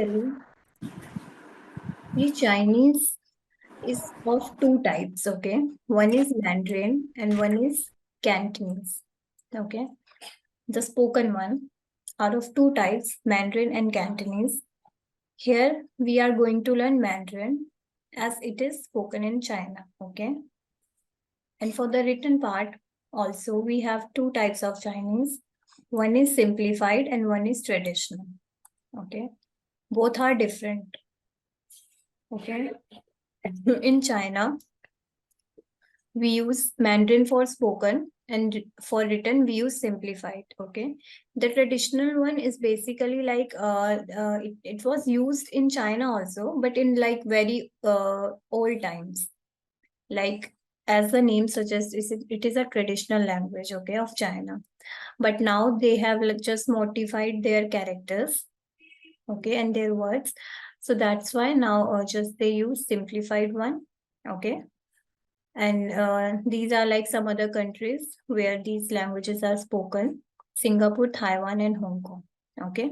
tell you, the Chinese is of two types, okay? One is Mandarin and one is Cantonese, okay? The spoken one are of two types, Mandarin and Cantonese. Here we are going to learn Mandarin as it is spoken in China, okay? And for the written part, also we have two types of Chinese. One is simplified and one is traditional, okay? Both are different, okay? In China, we use Mandarin for spoken and for written we use simplified, okay? The traditional one is basically like it was used in China also, but in like very old times, like as the name suggests, it is a traditional language, okay, of China. But now they have like just modified their characters, okay, and their words. So that's why now just they use simplified one, okay. And these are like some other countries where these languages are spoken: Singapore, Taiwan, and Hong Kong. Okay.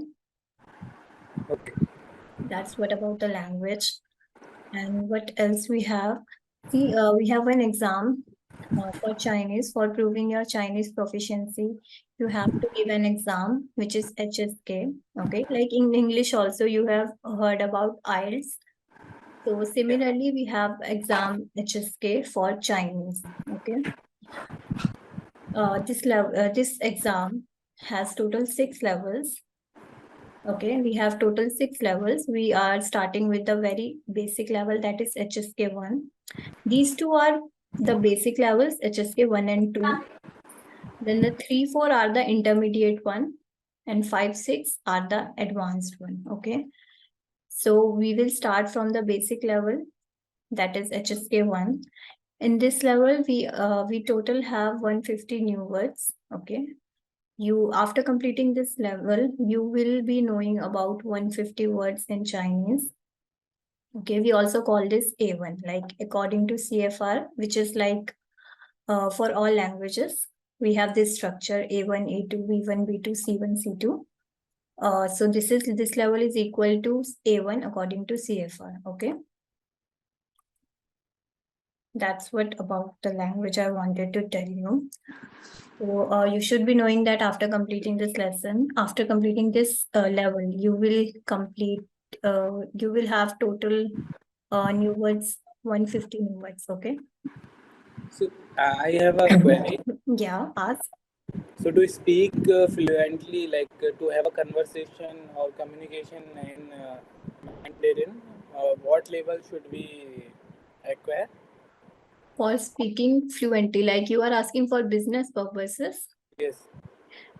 Okay. That's what about the language. And what else we have? See, we have an exam for Chinese. For proving your Chinese proficiency, you have to give an exam, which is HSK. Okay. Like in English also, you have heard about IELTS. So similarly, we have exam HSK for Chinese. Okay. This exam has total 6 levels. Okay, we have total 6 levels. We are starting with the very basic level, that is HSK1. These two are the basic levels, HSK1 and 2. Then the 3, 4 are the intermediate one, and 5, 6 are the advanced one. Okay, so we will start from the basic level, that is HSK1. In this level, we total have 150 new words. Okay, you after completing this level, you will be knowing about 150 words in Chinese. Okay, we also call this A1, like according to CFR, which is like for all languages, we have this structure: A1, A2, B1, B2, C1, C2. So this level is equal to A1 according to CFR. Okay, that's what about the language I wanted to tell you. So you should be knowing that after completing this lesson, after completing this level, you will have total new words, 150 new words, okay? So I have a query. Yeah, ask. So to speak fluently, like to have a conversation or communication in Mandarin, what level should we acquire? For speaking fluently, like you are asking for business purposes. Yes.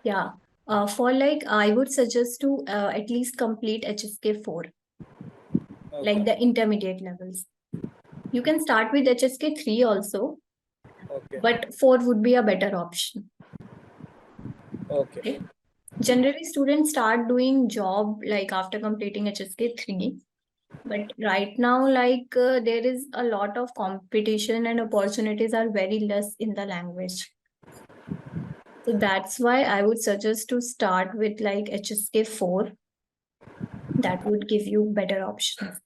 Yeah. For like, I would suggest to at least complete HSK 4, like Okay. the intermediate levels. You can start with HSK 3 also, Okay. but 4 would be a better option. Okay. Okay. Generally, students start doing job like after completing HSK 3. But right now, like there is a lot of competition and opportunities are very less in the language. So that's why I would suggest to start with like HSK 4. That would give you better options.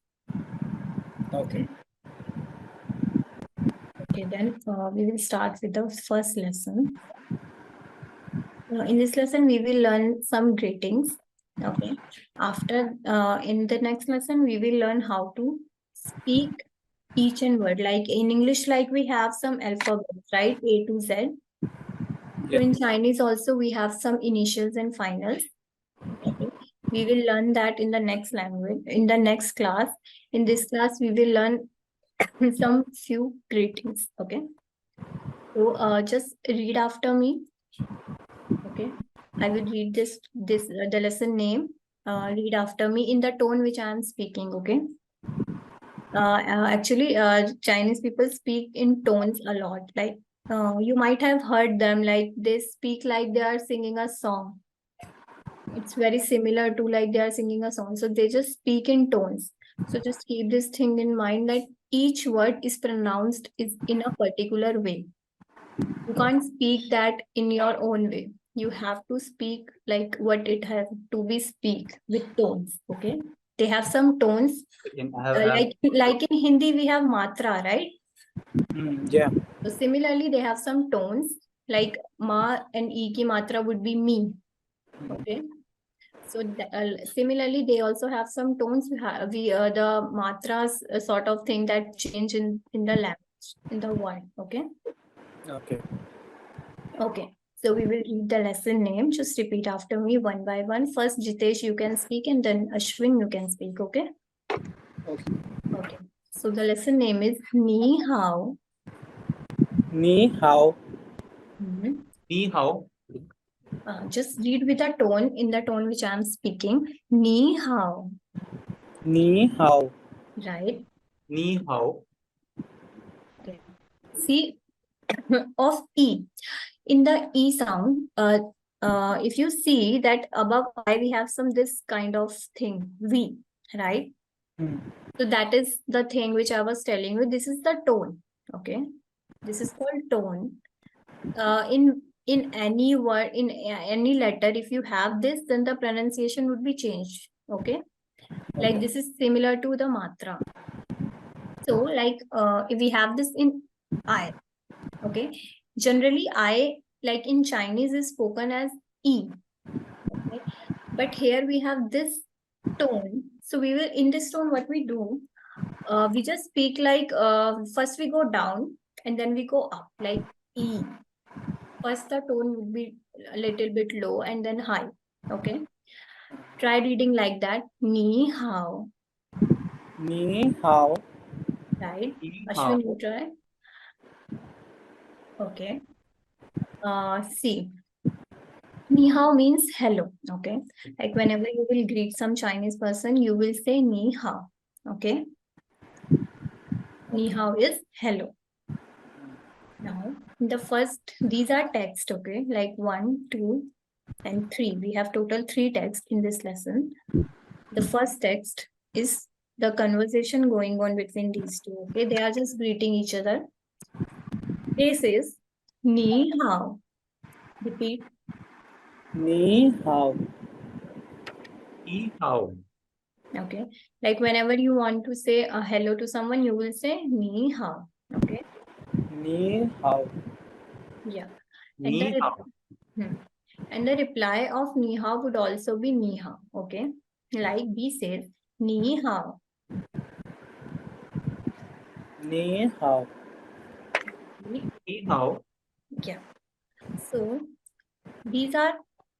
Okay. Okay, then we will start with the first lesson. In this lesson, we will learn some greetings. Okay. After, in the next lesson, we will learn how to speak each and word. Like in English, like we have some alphabets, right? A to Z. So in Chinese also, we have some initials and finals. Okay. We will learn that in the next language, in the next class. In this class, we will learn some few greetings. Okay. So just read after me. Okay. I will read this the lesson name. Read after me in the tone which I am speaking. Okay. Actually, Chinese people speak in tones a lot. Like you might have heard them, like they speak like they are singing a song. It's very similar to like they are singing a song. So they just speak in tones. So just keep this thing in mind that each word is pronounced is in a particular way. You can't speak that in your own way. You have to speak like what it has to be speak with tones. Okay. they have some tones. Like in Hindi, we have matra, right? Yeah. So similarly, they have some tones like ma and e ki matra would be me. Okay. So similarly, they also have some tones. The matras sort of thing that change in the language, in the word. Okay. Okay. Okay. So we will read the lesson name. Just repeat after me one by one. First, Jitesh, you can speak, and then Ashwin, you can speak. Okay. Okay. Okay. So the lesson name is Ni Hao. Ni hao. Ni hao. Just read with a tone, in the tone which I am speaking. Ni Hao. Ni hao. Right. Ni hao. Okay. See, of E. In the E sound, if you see that above I, we have some this kind of thing, V, right? So that is the thing which I was telling you. This is the tone. Okay. This is called tone. In any word, in any letter, if you have this, then the pronunciation would be changed. Okay. Like this is similar to the matra. So like if we have this in I, okay. Generally, I, like in Chinese, is spoken as E. Okay. But here we have this tone. So we will, in this tone, what we do, we just speak like, first we go down and then we go up, like E. First the tone would be a little bit low and then high. Okay. Try reading like that. Ni hao. Ni hao. Right. Ni Ashwin, hao. you try. Okay. See. Ni hao means hello. Okay. Like whenever you will greet some Chinese person, you will say ni hao. Okay. Ni hao is hello. Now, the first, these are text, okay? Like 1, 2, and 3. We have total 3 texts in this lesson. The first text is the conversation going on between these two, okay? They are just greeting each other. This is ni hao. Repeat. Ni hao. Ni hao. Okay. Like whenever you want to say a hello to someone, you will say ni hao. Okay. Ni hao. Yeah. And Ni hao. And the reply of ni hao would also be ni hao. Okay. Like B says, ni hao. Ni hao. Ni hao. Yeah. So these are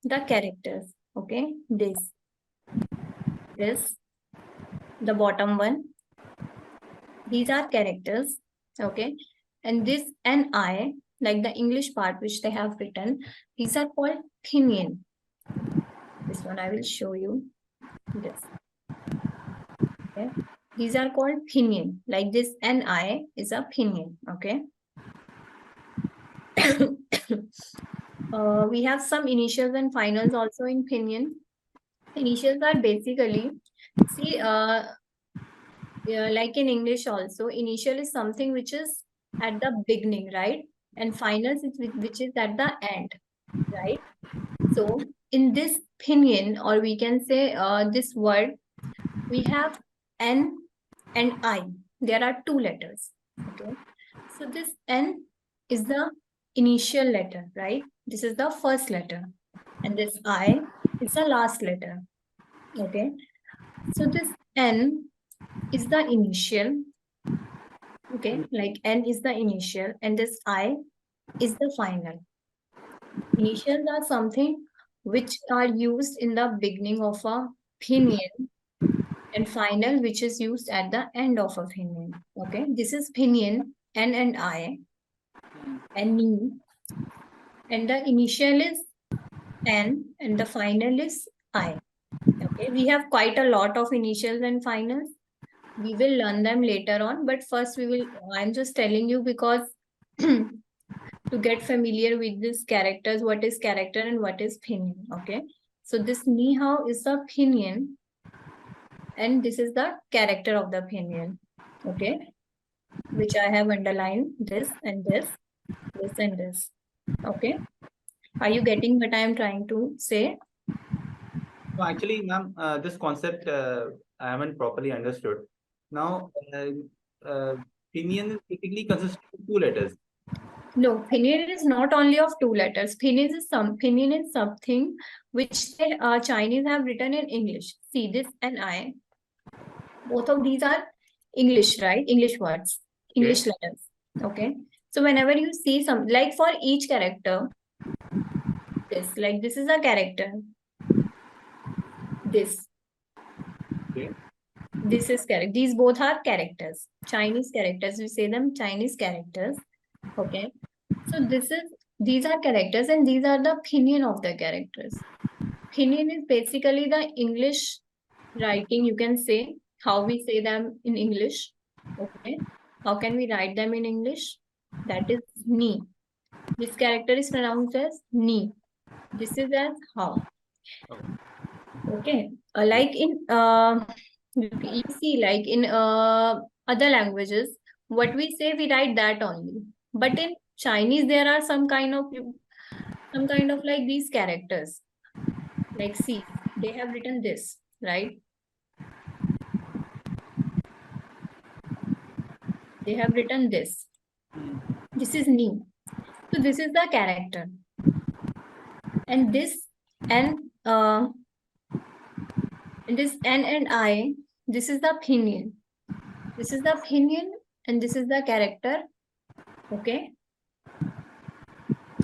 the characters. Okay. This, the bottom one. These are characters. Okay. And this and I, like the English part which they have written, these are called pinyin. This one I will show you. This. Okay. These are called pinyin. Like this and I is a pinyin. Okay. We have some initials and finals also in pinyin. Initials are basically, see, like in English also, initial is something which is at the beginning, right? And finals is which is at the end, right? So in this pinyin, or we can say this word, we have N and I. There are 2 letters. Okay. So this N is the initial letter, right? This is the first letter. And this I is the last letter. Okay. So this N is the initial. Okay. Like N is the initial and this I is the final. Initials are something which are used in the beginning of a pinyin, and final which is used at the end of a pinyin. Okay, this is pinyin, N and I, and ni, and the initial is N and the final is I. Okay, we have quite a lot of initials and finals. We will learn them later on, but first I'm just telling you because to get familiar with these characters, what is character and what is pinyin. Okay, so this ni hao is the pinyin, and this is the character of the pinyin. Okay, which I have underlined, this and this and this. Okay, are you getting what I am trying to say? No, actually, ma'am, this concept I haven't properly understood. Now, pinyin is typically consisting of 2 letters. No, pinyin is not only of 2 letters. Pinyin is something which the Chinese have written in English. See, this and I, both of these are English, right? English words, English letters. Okay. So whenever you see some, like for each character, this is a character. This. Okay. This is correct. These both are characters. Chinese characters. We say them Chinese characters. Okay. So these are characters and these are the pinyin of the characters. Pinyin is basically the English writing, you can say, how we say them in English. Okay. How can we write them in English? That is ni. This character is pronounced as ni. This is as how. Okay. Like in you see, like in other languages, what we say we write that only. But in Chinese, there are some kind of like these characters. Like see, they have written this, right? They have written this. This is ni. So this is the character. And this and this N and I, this is the pinyin. This is the pinyin and this is the character. Okay.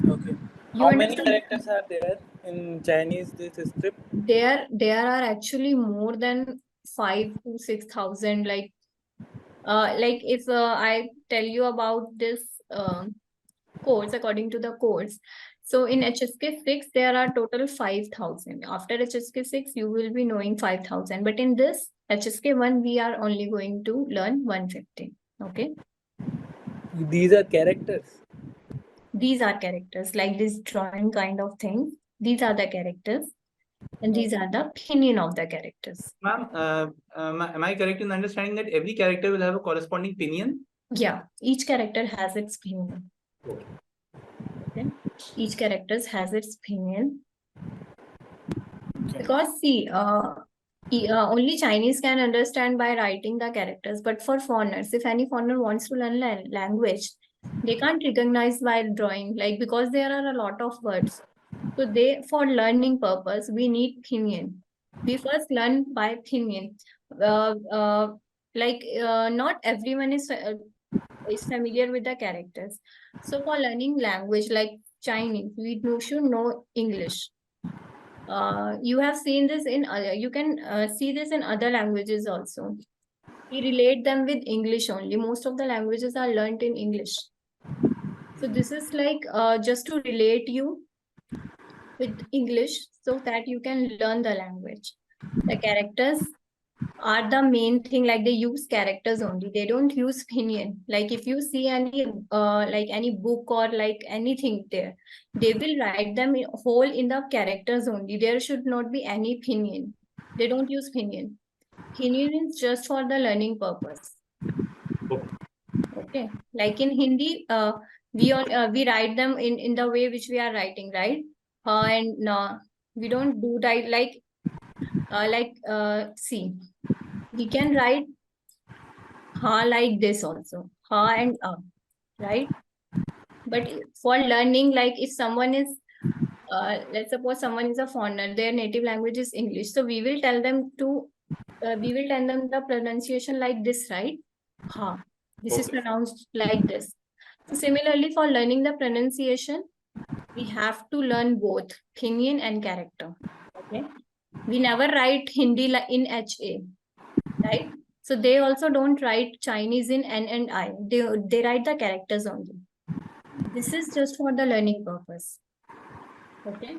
Okay. You How many understand? characters are there in Chinese this script? There are actually more than 5 to 6,000. Like if I tell you about this course, according to the course. So in HSK 6, there are total 5,000. After HSK 6, you will be knowing 5,000. But in this HSK 1, we are only going to learn 150. Okay. These are characters. These are characters, like this drawing kind of thing. These are the characters. And these are the pinyin of the characters. Ma'am, am I correct in understanding that every character will have a corresponding pinyin? Yeah, each character has its pinyin. Okay. Each character has its pinyin. Because see, only Chinese can understand by writing the characters. But for foreigners, if any foreigner wants to learn language, they can't recognize while drawing, like because there are a lot of words. So for learning purpose, we need pinyin. We first learn by pinyin. Not everyone is familiar with the characters. So for learning language like Chinese, we should know English. You have seen this in other, you can see this in other languages also. We relate them with English only. Most of the languages are learned in English. So this is like just to relate you with English so that you can learn the language. The characters are the main thing, like they use characters only. They don't use pinyin. Like if you see any book or like anything there, they will write them whole in the characters only. There should not be any pinyin. They don't use pinyin. Pinyin is just for the learning purpose. Okay. Like in Hindi, we write them in the way which we are writing, right? We don't do that see. We can write ha like this also, ha and right? But for learning, like if someone is, let's suppose someone is a foreigner, their native language is English. So we will tell them the pronunciation like this, right? Ha. This is pronounced like this. So similarly, for learning the pronunciation, we have to learn both pinyin and character. Okay. We never write Hindi in HA. Right? So they also don't write Chinese in N and I. They write the characters only. This is just for the learning purpose. Okay.